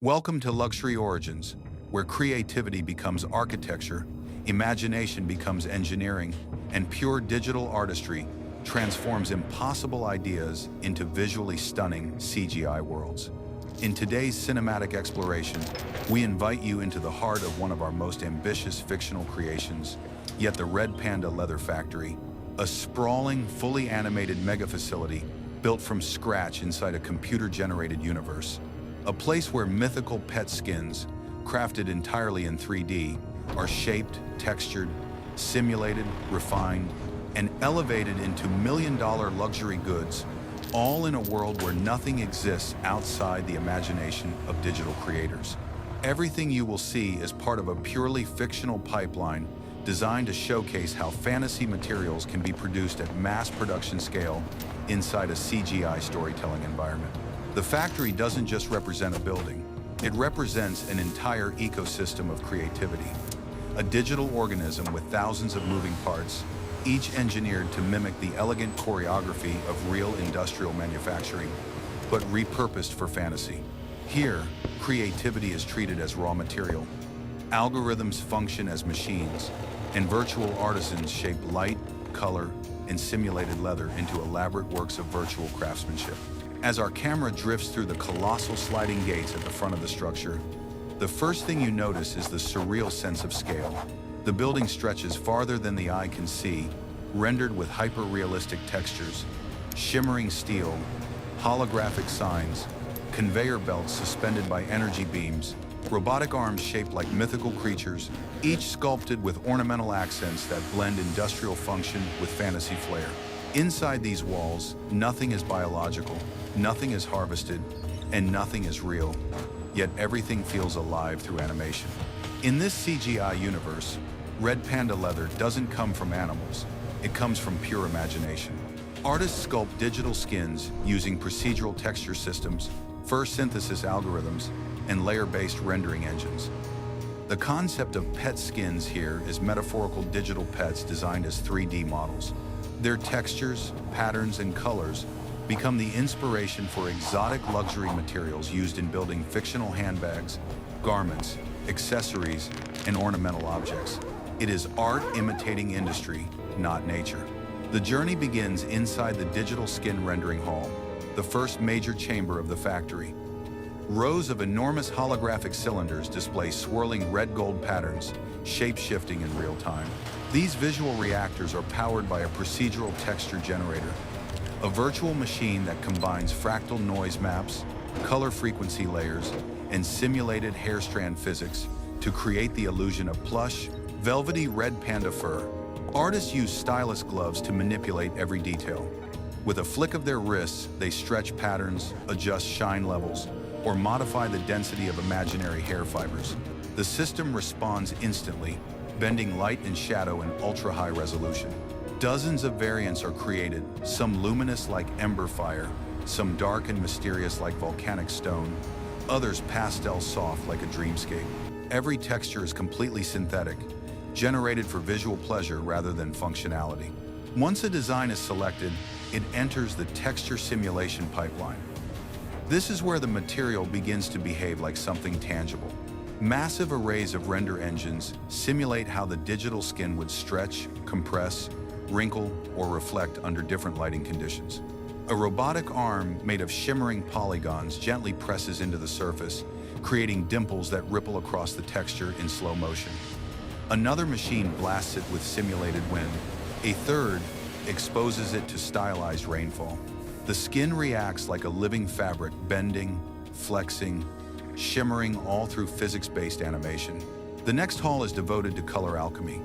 Welcome to Luxury Origins, where creativity becomes architecture, imagination becomes engineering, and pure digital artistry transforms impossible ideas into visually stunning CGI worlds. In today's cinematic exploration, we invite you into the heart of one of our most ambitious fictional creations, yet the Red Panda Leather Factory, a sprawling, fully animated mega facility built from scratch inside a computer-generated universe. A place where mythical pet skins, crafted entirely in 3D, are shaped, textured, simulated, refined, and elevated into million-dollar luxury goods, all in a world where nothing exists outside the imagination of digital creators. Everything you will see is part of a purely fictional pipeline designed to showcase how fantasy materials can be produced at mass production scale inside a CGI storytelling environment. The factory doesn't just represent a building, it represents an entire ecosystem of creativity. A digital organism with thousands of moving parts, each engineered to mimic the elegant choreography of real industrial manufacturing, but repurposed for fantasy. Here, creativity is treated as raw material. Algorithms function as machines, and virtual artisans shape light, color, and simulated leather into elaborate works of virtual craftsmanship. As our camera drifts through the colossal sliding gates at the front of the structure, the first thing you notice is the surreal sense of scale. The building stretches farther than the eye can see, rendered with hyper-realistic textures, shimmering steel, holographic signs, conveyor belts suspended by energy beams, robotic arms shaped like mythical creatures, each sculpted with ornamental accents that blend industrial function with fantasy flair. Inside these walls, nothing is biological, nothing is harvested, and nothing is real, yet everything feels alive through animation. In this CGI universe, Red Panda leather doesn't come from animals, it comes from pure imagination. Artists sculpt digital skins using procedural texture systems, fur synthesis algorithms, and layer-based rendering engines. The concept of pet skins here is metaphorical digital pets designed as 3D models. Their textures, patterns, and colors become the inspiration for exotic luxury materials used in building fictional handbags, garments, accessories, and ornamental objects. It is art imitating industry, not nature. The journey begins inside the digital skin rendering hall, the first major chamber of the factory. Rows of enormous holographic cylinders display swirling red-gold patterns, shape-shifting in real time. These visual reactors are powered by a procedural texture generator, a virtual machine that combines fractal noise maps, color frequency layers, and simulated hair strand physics to create the illusion of plush, velvety red panda fur. Artists use stylus gloves to manipulate every detail. With a flick of their wrists, they stretch patterns, adjust shine levels, or modify the density of imaginary hair fibers. The system responds instantly, bending light and shadow in ultra-high resolution. Dozens of variants are created, some luminous like ember fire, some dark and mysterious like volcanic stone, others pastel soft like a dreamscape. Every texture is completely synthetic, generated for visual pleasure rather than functionality. Once a design is selected, it enters the texture simulation pipeline. This is where the material begins to behave like something tangible. Massive arrays of render engines simulate how the digital skin would stretch, compress, wrinkle, or reflect under different lighting conditions. A robotic arm made of shimmering polygons gently presses into the surface, creating dimples that ripple across the texture in slow motion. Another machine blasts it with simulated wind. A third exposes it to stylized rainfall. The skin reacts like a living fabric, bending, flexing, shimmering all through physics-based animation. The next hall is devoted to color alchemy.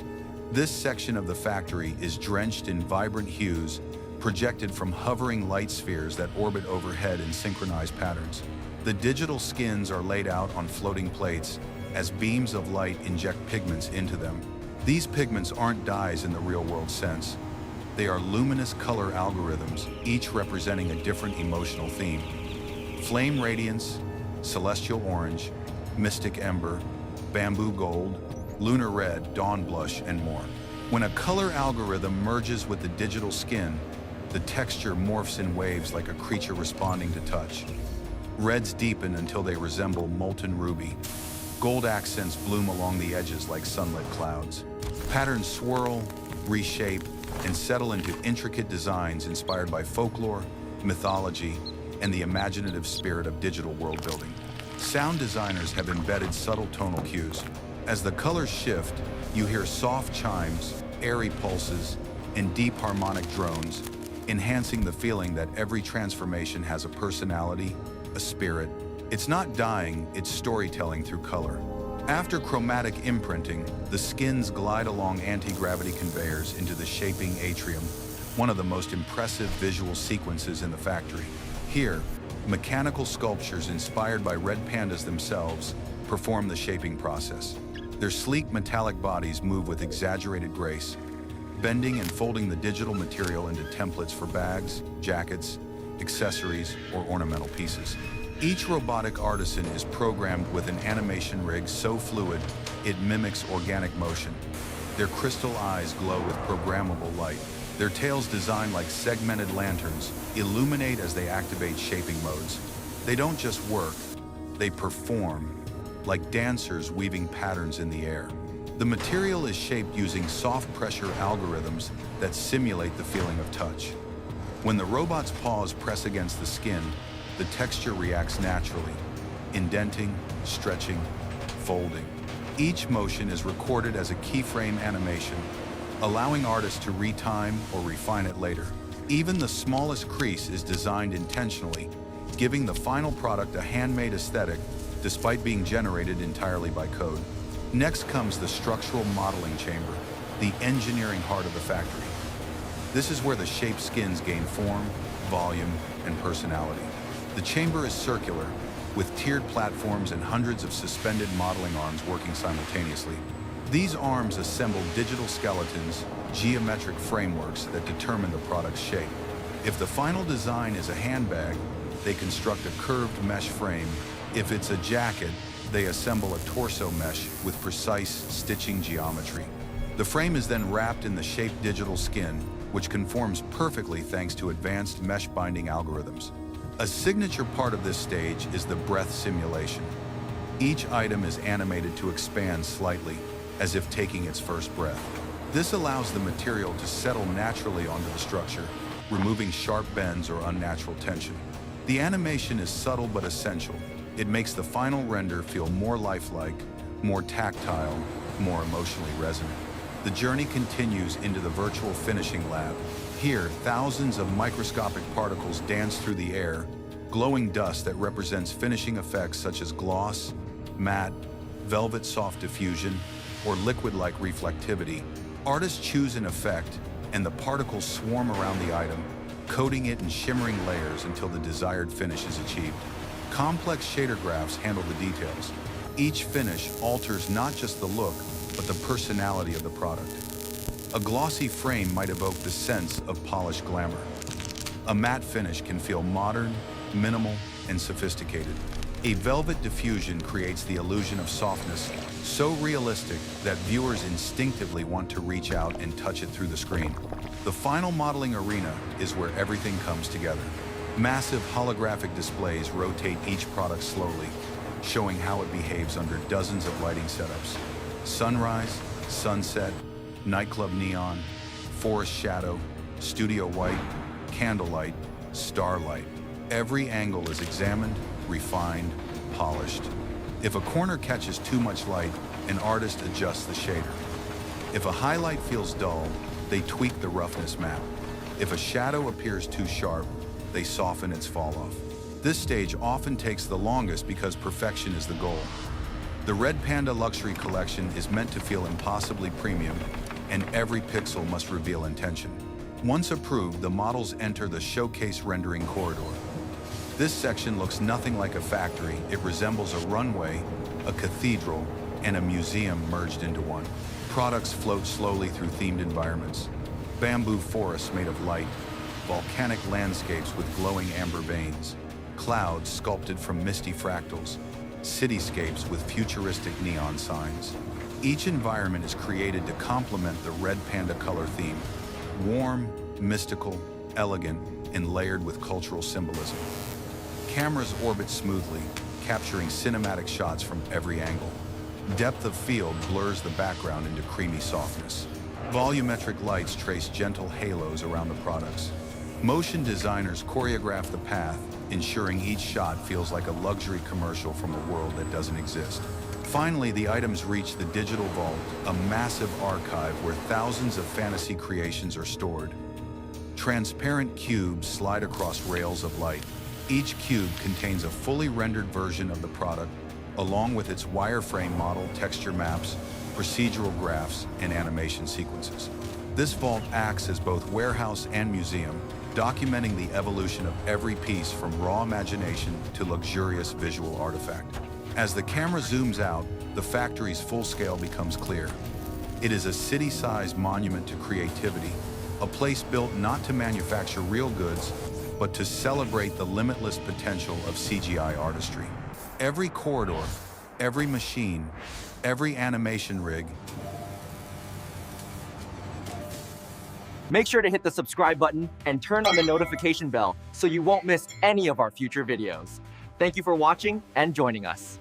This section of the factory is drenched in vibrant hues, projected from hovering light spheres that orbit overhead in synchronized patterns. The digital skins are laid out on floating plates as beams of light inject pigments into them. These pigments aren't dyes in the real-world sense. They are luminous color algorithms, each representing a different emotional theme. Flame radiance, celestial orange, mystic ember, bamboo gold, lunar red, dawn blush, and more. When a color algorithm merges with the digital skin, the texture morphs in waves like a creature responding to touch. Reds deepen until they resemble molten ruby. Gold accents bloom along the edges like sunlit clouds. Patterns swirl, reshape, and settle into intricate designs inspired by folklore, mythology, and the imaginative spirit of digital world building. Sound designers have embedded subtle tonal cues. As the colors shift, you hear soft chimes, airy pulses, and deep harmonic drones, enhancing the feeling that every transformation has a personality, a spirit. It's not dyeing, it's storytelling through color. After chromatic imprinting, the skins glide along anti-gravity conveyors into the shaping atrium, one of the most impressive visual sequences in the factory. Here, mechanical sculptures inspired by red pandas themselves perform the shaping process. Their sleek metallic bodies move with exaggerated grace, bending and folding the digital material into templates for bags, jackets, accessories, or ornamental pieces. Each robotic artisan is programmed with an animation rig so fluid it mimics organic motion. Their crystal eyes glow with programmable light. Their tails, designed like segmented lanterns, illuminate as they activate shaping modes. They don't just work, they perform, like dancers weaving patterns in the air. The material is shaped using soft pressure algorithms that simulate the feeling of touch. When the robot's paws press against the skin, the texture reacts naturally, indenting, stretching, folding. Each motion is recorded as a keyframe animation, allowing artists to retime or refine it later. Even the smallest crease is designed intentionally, giving the final product a handmade aesthetic despite being generated entirely by code. Next comes the structural modeling chamber, the engineering heart of the factory. This is where the shaped skins gain form, volume, and personality. The chamber is circular, with tiered platforms and hundreds of suspended modeling arms working simultaneously. These arms assemble digital skeletons, geometric frameworks that determine the product's shape. If the final design is a handbag, they construct a curved mesh frame. If it's a jacket, they assemble a torso mesh with precise stitching geometry. The frame is then wrapped in the shaped digital skin, which conforms perfectly thanks to advanced mesh binding algorithms. A signature part of this stage is the breath simulation. Each item is animated to expand slightly, as if taking its first breath. This allows the material to settle naturally onto the structure, removing sharp bends or unnatural tension. The animation is subtle but essential. It makes the final render feel more lifelike, more tactile, more emotionally resonant. The journey continues into the virtual finishing lab. Here, thousands of microscopic particles dance through the air, glowing dust that represents finishing effects such as gloss, matte, velvet soft diffusion, or liquid-like reflectivity. Artists choose an effect, and the particles swarm around the item, coating it in shimmering layers until the desired finish is achieved. Complex shader graphs handle the details. Each finish alters not just the look, but the personality of the product. A glossy frame might evoke the sense of polished glamour. A matte finish can feel modern, minimal, and sophisticated. A velvet diffusion creates the illusion of softness, so realistic that viewers instinctively want to reach out and touch it through the screen. The final modeling arena is where everything comes together. Massive holographic displays rotate each product slowly, showing how it behaves under dozens of lighting setups. Sunrise, sunset, nightclub neon, forest shadow, studio white, candlelight, starlight. Every angle is examined, refined, polished. If a corner catches too much light, an artist adjusts the shader. If a highlight feels dull, they tweak the roughness map. If a shadow appears too sharp, they soften its fall-off. This stage often takes the longest because perfection is the goal. The Red Panda Luxury Collection is meant to feel impossibly premium, and every pixel must reveal intention. Once approved, the models enter the showcase rendering corridor. This section looks nothing like a factory. It resembles a runway, a cathedral, and a museum merged into one. Products float slowly through themed environments. Bamboo forests made of light, volcanic landscapes with glowing amber veins, clouds sculpted from misty fractals, cityscapes with futuristic neon signs. Each environment is created to complement the Red Panda color theme, warm, mystical, elegant, and layered with cultural symbolism. cameras orbit smoothly, capturing cinematic shots from every angle. Depth of field blurs the background into creamy softness. Volumetric lights trace gentle halos around the products. Motion designers choreograph the path, ensuring each shot feels like a luxury commercial from a world that doesn't exist. Finally, the items reach the digital vault, a massive archive where thousands of fantasy creations are stored. Transparent cubes slide across rails of light. Each cube contains a fully rendered version of the product, along with its wireframe model, texture maps, procedural graphs, and animation sequences. This vault acts as both warehouse and museum, documenting the evolution of every piece from raw imagination to luxurious visual artifact. As the camera zooms out, the factory's full scale becomes clear. It is a city-sized monument to creativity, a place built not to manufacture real goods, but to celebrate the limitless potential of CGI artistry. Every corridor, every machine, every animation rig. Make sure to hit the subscribe button and turn on the notification bell so you won't miss any of our future videos. Thank you for watching and joining us.